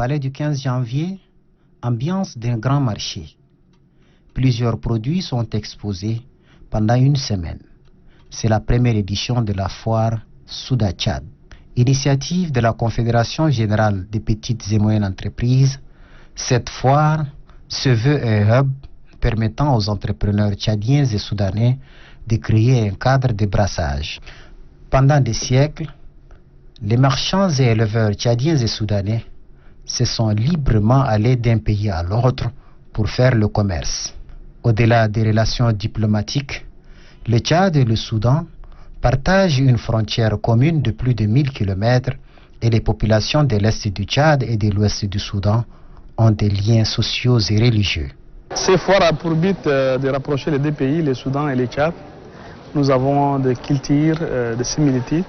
Palais du 15 janvier, ambiance d'un grand marché. Plusieurs produits sont exposés pendant une semaine. C'est la première édition de la foire Souda Tchad. Initiative de la Confédération générale des petites et moyennes entreprises, cette foire se veut un hub permettant aux entrepreneurs tchadiens et soudanais de créer un cadre de brassage. Pendant des siècles, les marchands et éleveurs tchadiens et soudanais se sont librement allés d'un pays à l'autre pour faire le commerce. Au-delà des relations diplomatiques, le Tchad et le Soudan partagent une frontière commune de plus de 1000 km et les populations de l'Est du Tchad et de l'Ouest du Soudan ont des liens sociaux et religieux. Ces foires a pour but de rapprocher les deux pays, le Soudan et le Tchad. Nous avons des cultures, des similitudes.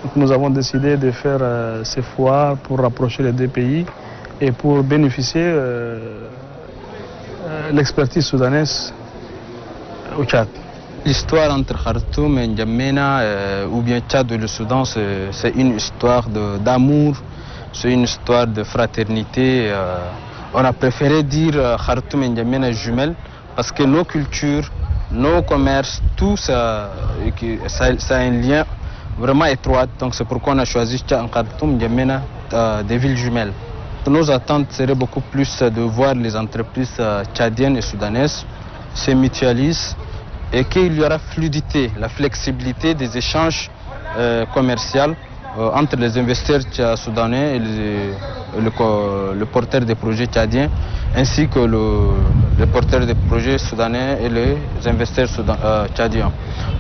Donc nous avons décidé de faire ces foires pour rapprocher les deux pays et pour bénéficier de l'expertise soudanaise au Tchad. L'histoire entre Khartoum et N'Djamena ou bien Tchad et le Soudan, c'est une histoire d'amour, c'est une histoire de fraternité. On a préféré dire Khartoum et N'Djamena jumelles parce que nos cultures, nos commerces, tout ça, ça a un lien vraiment étroit. Donc c'est pourquoi on a choisi Khartoum et N'Djamena, des villes jumelles. Nos attentes seraient beaucoup plus de voir les entreprises tchadiennes et soudanaises se mutualisent et qu'il y aura fluidité, la flexibilité des échanges commerciaux entre les investisseurs soudanais et le porteur des projets tchadiens, ainsi que le porteur des projets soudanais et les investisseurs tchadiens.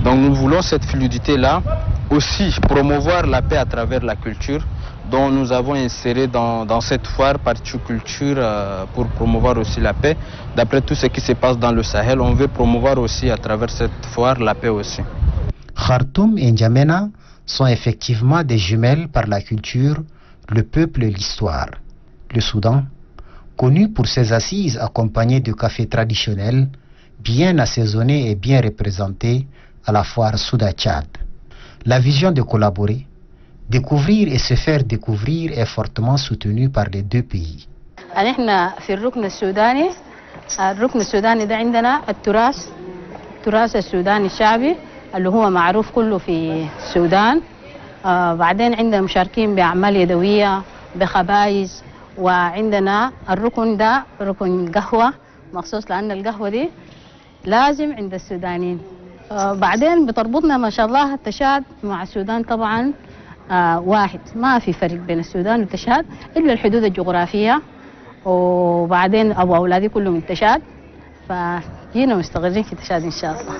Donc nous voulons cette fluidité-là, aussi promouvoir la paix à travers la culture, dont nous avons inséré dans cette foire partie culture pour promouvoir aussi la paix. D'après tout ce qui se passe dans le Sahel, on veut promouvoir aussi à travers cette foire la paix aussi. Khartoum et N'Djamena sont effectivement des jumelles par la culture, le peuple et l'histoire. Le Soudan, connu pour ses assises accompagnées de cafés traditionnels, bien assaisonnés et bien représentés à la foire Souda Tchad. La vision de collaborer, découvrir et se faire découvrir est fortement soutenue par les deux pays. نحن في الركن السوداني ده عندنا التراث السوداني الشعبي اللي هو معروف كله في السودان. بعدين عندنا مشاركين بأعمال يدوية بخبائز، وعندنا الركن ده ركن قهوة مخصوص لأن القهوة دي لازم عند السودانيين. بعدين بتربطنا ما شاء الله التشاد مع السودان طبعا واحد، ما في فرق بين السودان والتشاد إلا الحدود الجغرافية. وبعدين أبو أولادي كلهم من تشاد، فجينا مستقرين في تشاد إن شاء الله.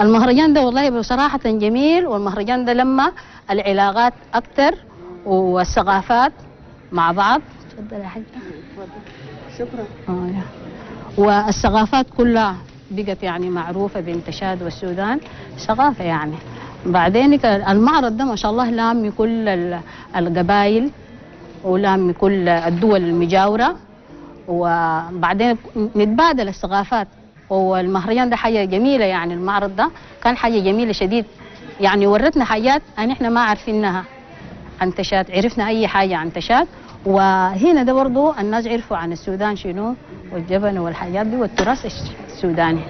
المهرجان ده والله بصراحة جميل، والمهرجان ده لما العلاقات أكتر والثقافات مع بعض. تفضل يا حاجة. شكرا. والثقافات كلها بقت يعني معروفة بين تشاد والسودان، ثقافة يعني. بعدين المعرض ده ما شاء الله لامي كل القبائل ولامي كل الدول المجاورة، وبعدين نتبادل الثقافات. والمهرجان ده حاجة جميلة، يعني المعرض ده كان حاجة جميلة شديد، يعني ورتنا حاجات احنا ما عارفينها عن تشاد، عرفنا أي حاجة عن تشاد. وهنا ده برضو الناس عرفوا عن السودان شنو والجبن والحاجات دي والتراث السوداني.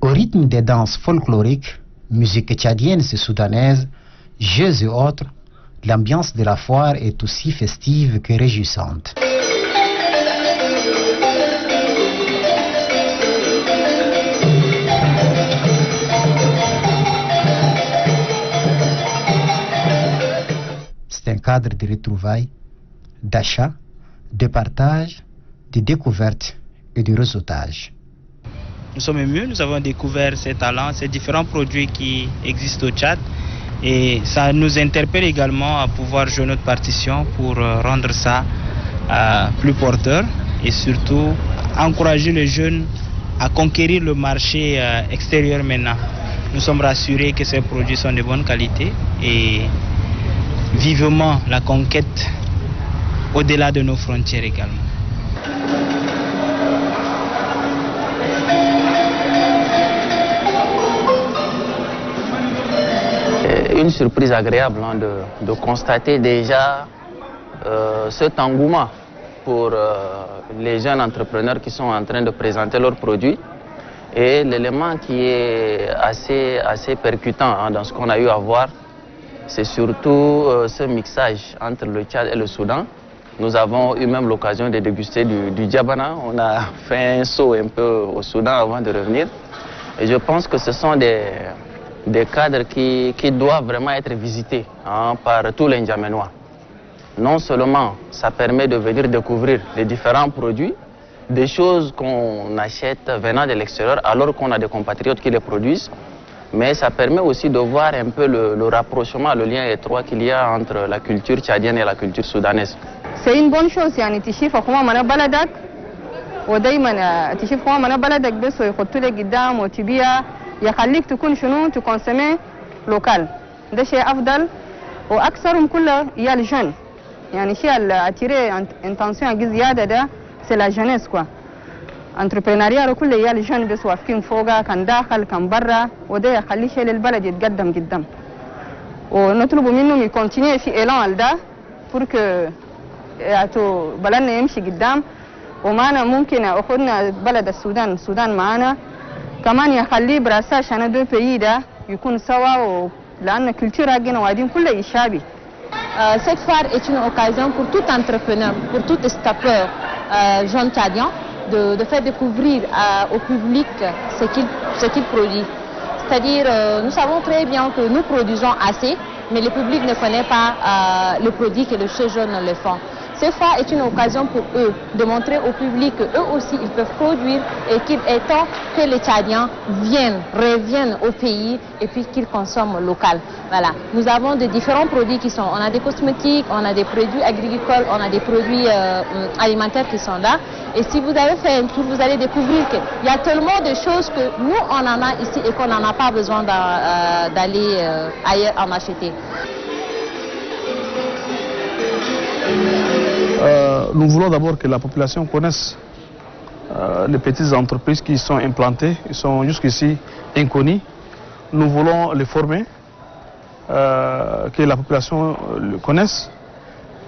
Au rythme des danses folkloriques, musique tchadienne et soudanaise, jeux et autres, l'ambiance de la foire est aussi festive que réjouissante. C'est un cadre de retrouvailles, d'achat, de partage, de découverte et de réseautage. Nous sommes émus, nous avons découvert ces talents, ces différents produits qui existent au Tchad, et ça nous interpelle également à pouvoir jouer notre partition pour rendre ça plus porteur et surtout encourager les jeunes à conquérir le marché extérieur maintenant. Nous sommes rassurés que ces produits sont de bonne qualité et vivement la conquête au-delà de nos frontières également. une surprise agréable de constater déjà cet engouement pour les jeunes entrepreneurs qui sont en train de présenter leurs produits. Et l'élément qui est assez percutant dans ce qu'on a eu à voir, c'est surtout ce mixage entre le Tchad et le Soudan. Nous avons eu même l'occasion de déguster du djabana. On a fait un saut un peu au Soudan avant de revenir. Et je pense que ce sont des cadres qui doivent vraiment être visités par tous les N'Djamenois. Non seulement ça permet de venir découvrir les différents produits, des choses qu'on achète venant de l'extérieur alors qu'on a des compatriotes qui les produisent, mais ça permet aussi de voir un peu le rapprochement, le lien étroit qu'il y a entre la culture tchadienne et la culture soudanaise. C'est une bonne chose يعني تشوف حكومة بلدك ودايما تشوف حكومة بلدك بس ويحطوا لك قدام وتبيع يخليك تكون شنو تكونسومي لوكال. ده شيء أفضل وأكثرهم كله يا الجن يعني شيء الاتيري انتنسيون زيادة ده سي لا جينيس كوا. انتربرينوريا كله يا الجن بس واقفين فوقها كان داخل كان برا وده يخلي شيء للبلد يتقدم قدام. ونطلب منهم يكونتينيو في إيلان ده pour que يعطوا بلدنا يمشي قدام ومعنا ممكن أخذنا بلد السودان معنا كمان يخلي براساش أنا دو بيي ده يكون سوا لأن كلتورة حقنا وادين كله يشابه. Cette foire est une occasion pour tout entrepreneur, pour tout start-up jeune tchadien de faire découvrir au public ce qu'il produit. C'est-à-dire, nous savons très bien que nous produisons assez, mais le public ne connaît pas le produit que ces jeunes le font. Cette foire est une occasion pour eux de montrer au public qu'eux aussi ils peuvent produire et qu'il est temps que les Tchadiens reviennent au pays et puis qu'ils consomment local. Voilà. Nous avons de différents produits qui sont, on a des cosmétiques, on a des produits agricoles, on a des produits alimentaires qui sont là. Et si vous avez fait un tour, vous allez découvrir qu'il y a tellement de choses que nous on en a ici et qu'on n'en a pas besoin d'aller ailleurs en acheter. Nous voulons d'abord que la population connaisse les petites entreprises qui sont implantées, ils sont jusqu'ici inconnus. Nous voulons les former, que la population le connaisse.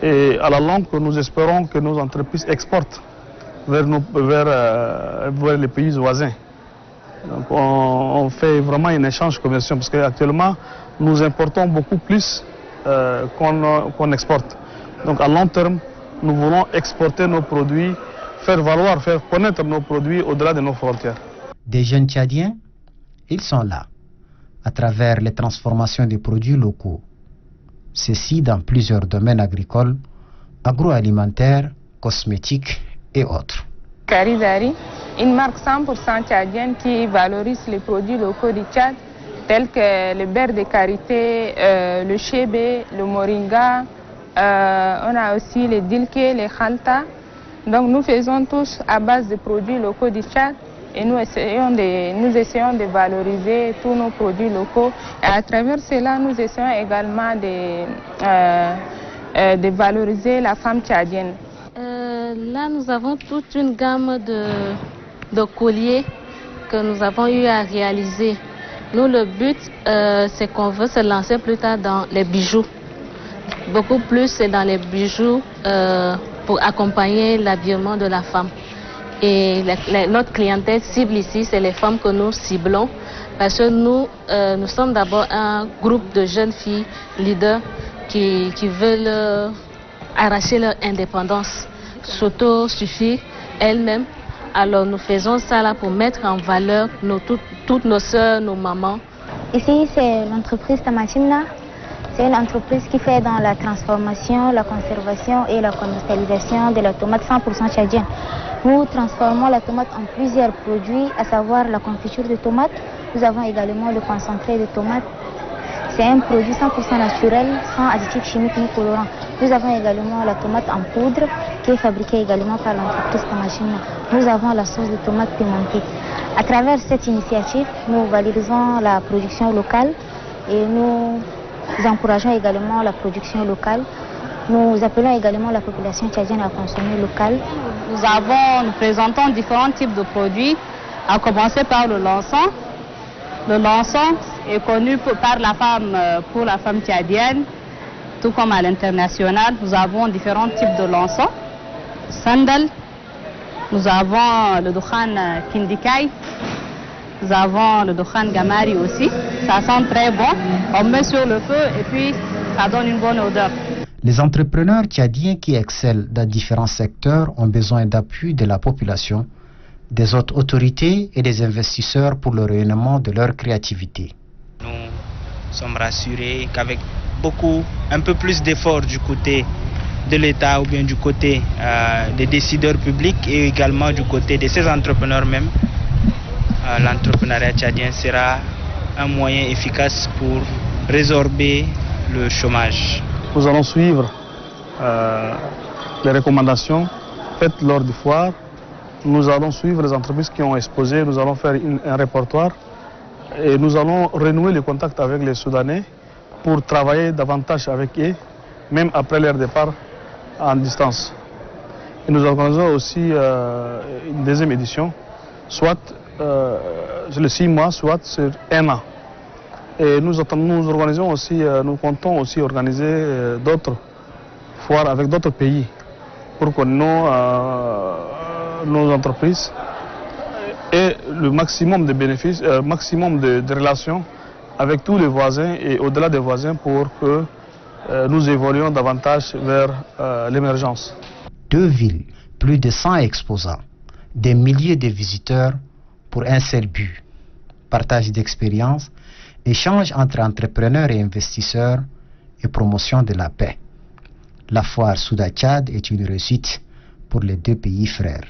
Et à la longue, nous espérons que nos entreprises exportent vers les pays voisins. Donc on fait vraiment un échange commercial parce qu'actuellement, nous importons beaucoup plus qu'on exporte. Donc à long terme, nous voulons exporter nos produits, faire valoir, faire connaître nos produits au-delà de nos frontières. Des jeunes Tchadiens, ils sont là, à travers les transformations des produits locaux. Ceci dans plusieurs domaines agricoles, agroalimentaires, cosmétiques et autres. Karizari, une marque 100% tchadienne qui valorise les produits locaux du Tchad, tels que le beurre de karité, le chébé, le moringa. On a aussi les dilké, les khalta. Donc nous faisons tous à base de produits locaux du Tchad et nous essayons de valoriser tous nos produits locaux. Et à travers cela, nous essayons également de valoriser la femme tchadienne. Là, nous avons toute une gamme de colliers que nous avons eu à réaliser. Nous, le but, c'est qu'on veut se lancer plus tard dans les bijoux. Beaucoup plus, c'est dans les bijoux pour accompagner l'habillement de la femme. Et notre clientèle cible ici, c'est les femmes que nous ciblons. Parce que nous sommes d'abord un groupe de jeunes filles leaders qui veulent arracher leur indépendance, s'auto-suffire elles-mêmes. Alors nous faisons ça là pour mettre en valeur toutes nos sœurs, nos mamans. Ici, c'est l'entreprise Tamatimna. C'est une entreprise qui fait dans la transformation, la conservation et la commercialisation de la tomate 100% tchadienne. Nous transformons la tomate en plusieurs produits, à savoir la confiture de tomate. Nous avons également le concentré de tomate. C'est un produit 100% naturel, sans additifs chimiques ni colorants. Nous avons également la tomate en poudre, qui est fabriquée également par l'entreprise Tamachina. Nous avons la sauce de tomate pimentée. À travers cette initiative, nous valorisons la production locale et nous encourageons également la production locale. Nous appelons également la population tchadienne à consommer local. Nous présentons différents types de produits, à commencer par le lançon. Le lançon, est connu par la femme, pour la femme tchadienne, tout comme à l'international. Nous avons différents types de lançons. Sandal, nous avons le Dukhan Kindikai, nous avons le Dukhan Gamari aussi. Ça sent très bon. On met sur le feu et puis ça donne une bonne odeur. Les entrepreneurs tchadiens qui excellent dans différents secteurs ont besoin d'appui de la population, des autres autorités et des investisseurs pour le rayonnement de leur créativité. Nous sommes rassurés qu'avec un peu plus d'efforts du côté de l'État ou bien du côté des décideurs publics et également du côté de ces entrepreneurs même, l'entrepreneuriat tchadien sera un moyen efficace pour résorber le chômage. Nous allons suivre les recommandations faites lors du foire. Nous allons suivre les entreprises qui ont exposé, nous allons faire un répertoire et nous allons renouer les contacts avec les Soudanais pour travailler davantage avec eux, même après leur départ en distance. Et nous organisons aussi une deuxième édition, soit sur les 6 mois, soit sur 1 an. Et nous organisons aussi, nous comptons aussi organiser d'autres foires avec d'autres pays pour que nos entreprises aient le maximum de bénéfices, maximum de relations avec tous les voisins et au-delà des voisins pour que nous évoluions davantage vers l'émergence. 2 villes, plus de 100 exposants, des milliers de visiteurs pour un seul but, partage d'expériences, échange entre entrepreneurs et investisseurs et promotion de la paix. La foire Souda-Tchad est une réussite pour les 2 pays frères.